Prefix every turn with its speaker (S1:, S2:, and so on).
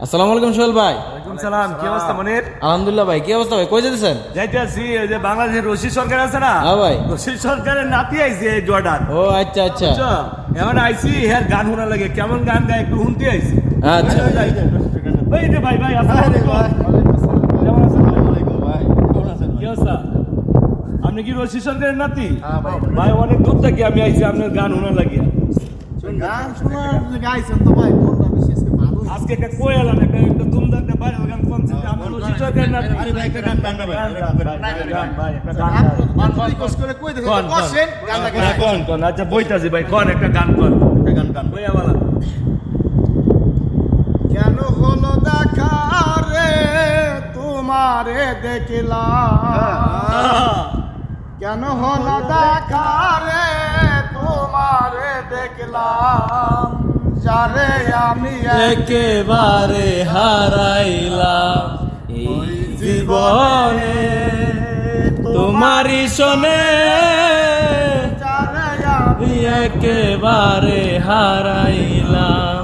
S1: আসসালামু আলাইকুম সোহেল ভাই।
S2: ওয়ালাইকুম সালাম। কি অবস্থা মনির?
S1: আলহামদুলিল্লাহ ভাই। কি অবস্থা ভাই? কই যেতেছেন?
S2: যাইতে আছি ওই যে বাংলাদেশের রশিদ সরকার আছে না?
S1: হ্যাঁ ভাই।
S2: রশিদ সরকারের নাতি আইছে এই জর্ডান।
S1: ও আচ্ছা আচ্ছা
S2: বুঝছো? এখন আইছি হ্যাঁ গান শোনা লাগে, কেমন গান গায় একটু শুনতে আইছি।
S1: আচ্ছা।
S2: ওই যে ভাই ভাই আসসালামু আলাইকুম। কেমন আছেন ভাই? কি অবস্থা? আপনি কি রশিদ সরকারের নাতি? ভাই অনেক দূর থেকে আমি আইছি আপনার গান শোনা লাগিয়া। আজকে একটা কোয়েল একটা একটা দুমদার একটা বাইরে গান শুনছি আমি রশিদ সরকারের নাতি। আরে ভাই একটা গান ভাই একটা গান কোন আচ্ছা বইতাছি ভাই কোন একটা গান কোন বইয়া বলা।
S3: কেন হলো দেখা রে তোমারে দেখলাম, কেন হলো দেখা রে তোমারে দেখলাম, যারে আমি
S1: একেবারে হারাইলাম এই জীবনে তোমারই শোনে,
S3: যারে
S1: একেবারে হারাইলাম।